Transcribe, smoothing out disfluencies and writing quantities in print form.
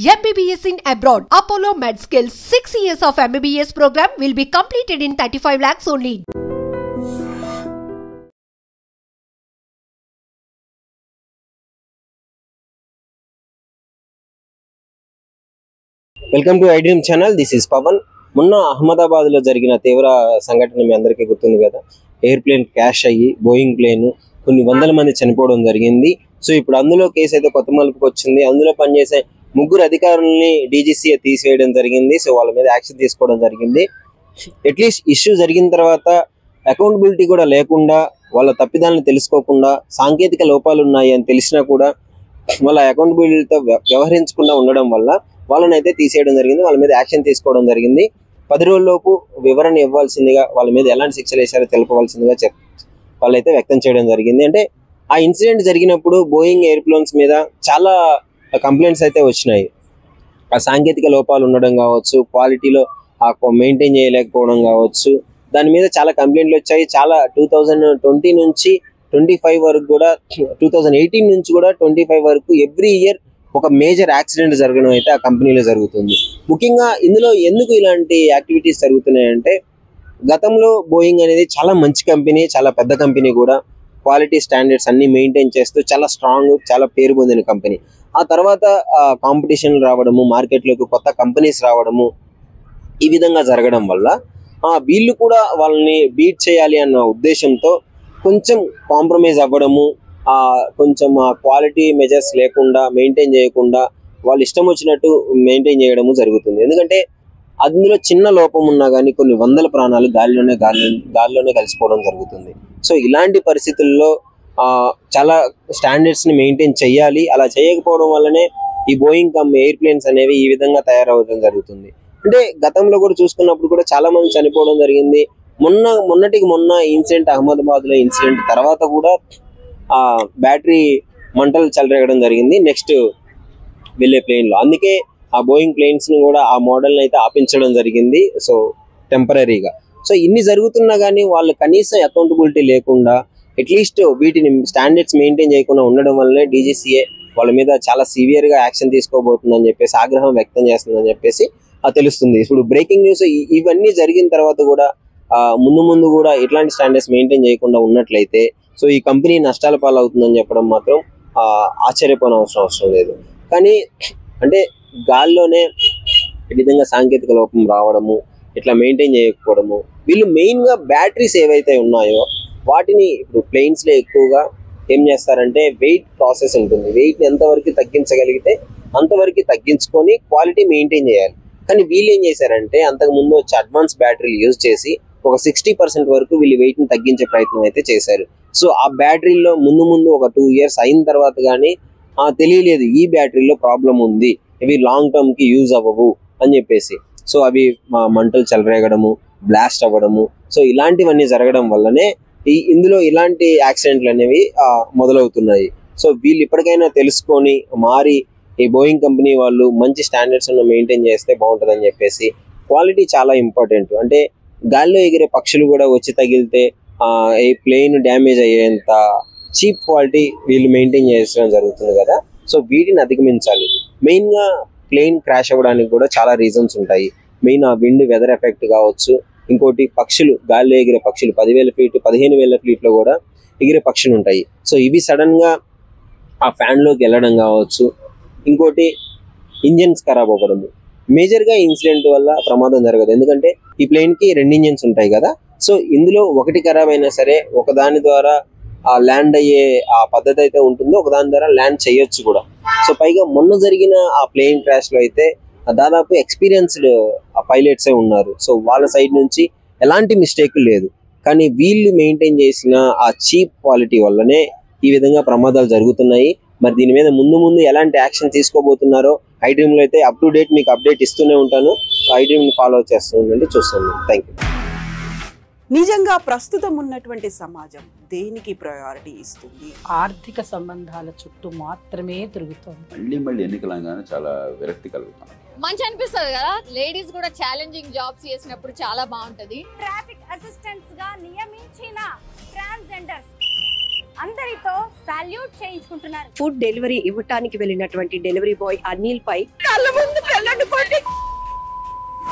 MBBS in abroad. Apollo MedSkills 6 years of MBBS program will be completed in 35 lakhs only. Welcome to iDream channel. This is Pavan. మొన్న అహ్మదాబాద్ లో జరిగిన తీవ్ర సంఘటన మీ అందరికీ గుర్తుంది కదా. ఎయిర్ ప్లేన్ క్రాష్ అయ్యి బోయింగ్ ప్లేన్ కొన్ని వందల మంది చనిపోవడం జరిగింది. సో ఇప్పుడు అందులో కేసు అయితే కొత్త మలుపుకి వచ్చింది. అందులో పనిచేసే ముగ్గురు అధికారులని డీజీసీ తీసివేయడం జరిగింది. సో వాళ్ళ మీద యాక్షన్ తీసుకోవడం జరిగింది. అట్లీస్ట్ ఇష్యూ జరిగిన తర్వాత అకౌంటబిలిటీ కూడా లేకుండా, వాళ్ళ తప్పిదాలను తెలుసుకోకుండా, సాంకేతిక లోపాలు ఉన్నాయి అని తెలిసినా కూడా వాళ్ళ అకౌంటబిలిటీతో వ్యవహరించకుండా ఉండడం వల్ల వాళ్ళని అయితే తీసేయడం జరిగింది. వాళ్ళ మీద యాక్షన్ తీసుకోవడం జరిగింది. 10 రోజుల్లోపు వివరణ ఇవ్వాల్సిందిగా, వాళ్ళ మీద ఎలాంటి శిక్షలు వేశారో తెలపవలసిందిగా వాళ్ళైతే వ్యక్తం చేయడం జరిగింది. అంటే ఆ ఇన్సిడెంట్ జరిగినప్పుడు బోయింగ్ ఎయిర్ప్లేన్స్ మీద చాలా కంప్లైంట్స్ అయితే వచ్చినాయి. ఆ సాంకేతిక లోపాలు ఉండడం కావచ్చు, క్వాలిటీలో మెయింటైన్ చేయలేకపోవడం కావచ్చు, దాని మీద చాలా కంప్లైంట్లు వచ్చాయి. చాలా 2020 నుంచి 25 వరకు కూడా, 2018 నుంచి కూడా 25 వరకు ఎవ్రీ ఇయర్ ఒక మేజర్ యాక్సిడెంట్ జరగడం అయితే ఆ కంపెనీలో జరుగుతుంది. ముఖ్యంగా ఇందులో ఎందుకు ఇలాంటి యాక్టివిటీస్ జరుగుతున్నాయంటే, గతంలో బోయింగ్ అనేది చాలా మంచి కంపెనీ, చాలా పెద్ద కంపెనీ కూడా, క్వాలిటీ స్టాండర్డ్స్ అన్ని మెయింటైన్ చేస్తూ చాలా స్ట్రాంగ్, చాలా పేరు పొందిన కంపెనీ. ఆ తర్వాత కాంపిటీషన్ రావడము, మార్కెట్లోకి కొత్త కంపెనీస్ రావడము, ఈ విధంగా జరగడం వల్ల వీళ్ళు కూడా వాళ్ళని బీట్ చేయాలి అన్న ఉద్దేశంతో కొంచెం కాంప్రమైజ్ అవ్వడము, కొంచెం క్వాలిటీ మెజర్స్ లేకుండా, మెయింటైన్ చేయకుండా వాళ్ళు ఇష్టం వచ్చినట్టు మెయింటైన్ చేయడము జరుగుతుంది. ఎందుకంటే అందులో చిన్న లోపం ఉన్నా కానీ కొన్ని వందల ప్రాణాలు గాల్లోనే కలిసిపోవడం జరుగుతుంది. సో ఇలాంటి పరిస్థితుల్లో చాలా స్టాండర్డ్స్ని మెయింటైన్ చేయాలి. అలా చేయకపోవడం వల్లనే ఈ బోయింగ్ ఎయిర్ప్లేన్స్ అనేవి ఈ విధంగా తయారవడం జరుగుతుంది. అంటే గతంలో కూడా చూసుకున్నప్పుడు కూడా చాలా మంది చనిపోవడం జరిగింది. మొన్నటికి మొన్న ఇన్సిడెంట్, అహ్మదాబాద్లో ఇన్సిడెంట్ తర్వాత కూడా బ్యాటరీ మంటలు చెలరేగడం జరిగింది నెక్స్ట్ వెళ్ళే ప్లేన్లో. అందుకే ఆ బోయింగ్ ప్లేన్స్ని కూడా ఆ మోడల్ని అయితే ఆపించడం జరిగింది, సో టెంపరీగా. సో ఇన్ని జరుగుతున్నా కానీ వాళ్ళు కనీసం అకౌంటబిలిటీ లేకుండా, అట్లీస్ట్ వీటిని స్టాండర్డ్స్ మెయింటైన్ చేయకుండా ఉండడం వల్లనే డీజీసీఏ వాళ్ళ మీద చాలా సివియర్గా యాక్షన్ తీసుకోబోతుందని చెప్పేసి, ఆగ్రహం వ్యక్తం చేస్తుందని చెప్పేసి తెలుస్తుంది. ఇప్పుడు బ్రేకింగ్ న్యూస్ ఇవన్నీ జరిగిన తర్వాత కూడా ముందు కూడా ఇట్లాంటి స్టాండర్డ్స్ మెయింటైన్ చేయకుండా ఉన్నట్లయితే సో ఈ కంపెనీ నష్టాల పాలవుతుందని చెప్పడం మాత్రం ఆశ్చర్యపోనవసరం అవసరం లేదు. కానీ అంటే గాల్లోనే ఈ విధంగా సాంకేతిక లోపం రావడము, ఇట్లా మెయింటైన్ చేయకపోవడము, వీళ్ళు మెయిన్గా బ్యాటరీస్ ఏవైతే ఉన్నాయో వాటిని ఇప్పుడు ప్లేన్స్లో ఎక్కువగా ఏం చేస్తారంటే వెయిట్ ప్రాసెస్ ఉంటుంది. వెయిట్ని ఎంతవరకు తగ్గించగలిగితే అంతవరకు తగ్గించుకొని క్వాలిటీ మెయింటైన్ చేయాలి. కానీ వీళ్ళు ఏం చేశారంటే అంతకుముందు వచ్చే అడ్వాన్స్ బ్యాటరీలు యూజ్ చేసి ఒక 60% వరకు వీళ్ళు వెయిట్ని తగ్గించే ప్రయత్నం అయితే చేశారు. సో ఆ బ్యాటరీలో ముందు ఒక 2 years అయిన తర్వాత కానీ తెలియలేదు ఈ బ్యాటరీలో ప్రాబ్లం ఉంది, ఇవి లాంగ్ టర్మ్కి యూజ్ అవ్వవు అని చెప్పేసి. సో అవి మంటలు చెలరేగడము, బ్లాస్ట్ అవ్వడము, సో ఇలాంటివన్నీ జరగడం వల్లనే ఇందులో ఇలాంటి యాక్సిడెంట్లు అనేవి మొదలవుతున్నాయి. సో వీళ్ళు ఇప్పటికైనా తెలుసుకొని మారి ఈ బోయింగ్ కంపెనీ వాళ్ళు మంచి స్టాండర్డ్స్ మెయింటైన్ చేస్తే బాగుంటుందని చెప్పేసి. క్వాలిటీ చాలా ఇంపార్టెంట్. అంటే గాల్లో ఎగిరే పక్షులు కూడా వచ్చి తగిలితే ఈ ప్లేన్ డ్యామేజ్ అయ్యేంత చీప్ క్వాలిటీ వీళ్ళు మెయింటైన్ చేయడం జరుగుతుంది కదా. సో వీటిని అధిగమించాలి. మెయిన్గా ప్లేన్ క్రాష్ అవ్వడానికి కూడా చాలా రీజన్స్ ఉంటాయి. మెయిన్ ఆ విండ్, వెదర్ ఎఫెక్ట్ కావచ్చు. ఇంకోటి పక్షులు, గాల్లో ఎగిరే పక్షులు 10,000 feet 15,000 feetలో కూడా ఎగిరే పక్షులు ఉంటాయి. సో ఇవి సడన్గా ఆ ఫ్యాన్లోకి వెళ్ళడం కావచ్చు. ఇంకోటి ఇంజన్స్ ఖరాబ్ అవ్వడము. మేజర్గా ఇన్సిడెంట్ వల్ల ప్రమాదం జరగదు, ఎందుకంటే ఈ ప్లేన్కి 2 ఇంజన్స్ ఉంటాయి కదా. సో ఇందులో ఒకటి ఖరాబ్ అయినా సరే ఒకదాని ద్వారా ల్యాండ్ అయ్యే ఆ పద్ధతి అయితే ఉంటుందో, ఒకదాని ద్వారా ల్యాండ్ చేయొచ్చు కూడా. సో పైగా మొన్న జరిగిన ఆ ప్లేన్ క్రాష్లో అయితే దాదాపు ఎక్స్పీరియన్స్డ్ పైలట్సే ఉన్నారు. సో వాళ్ళ సైడ్ నుంచి ఎలాంటి మిస్టేక్ లేదు. కానీ వీళ్ళు మెయింటైన్ చేసిన ఆ చీప్ క్వాలిటీ వల్లనే ఈ విధంగా ప్రమాదాలు జరుగుతున్నాయి. మరి దీని మీద ముందు ఎలాంటి యాక్షన్ తీసుకోబోతున్నారో ఐడ్రీమ్లో అయితే అప్ టు డేట్ మీకు అప్డేట్ ఇస్తూనే ఉంటాను. ఐడ్రీమ్ని ఫాలో చేస్తూ ఉండండి, చూస్తాను. Thank you. నిజంగా ప్రస్తుతం ఉన్నటువంటి సమాజం దేనికి ప్రయారిటీ ఇస్తుంది? ఆర్థిక సంబంధాల చుట్టూ మాత్రమే తిరుగుతుంది. మళ్ళీ ఎన్నికలంగానే చాలా విరక్తి కలుగుతాం. మంచి అనిపిస్తుంది కదా, లేడీస్ కూడా ఛాలెంజింగ్ జాబ్స్ చేసినప్పుడు చాలా బాగుంటది. ట్రాఫిక్ అసిస్టెంట్స్ గా నియమించిన ట్రాన్స్జెండర్స్ అందరితో సాల్యూట్ చేయించుకుంటున్నారు. ఫుడ్ డెలివరీ ఇవ్వటానికి వెళ్ళినటువంటి డెలివరీ బాయ్ అనిల్ పై కళ్ళ ముందు పెళ్ళండి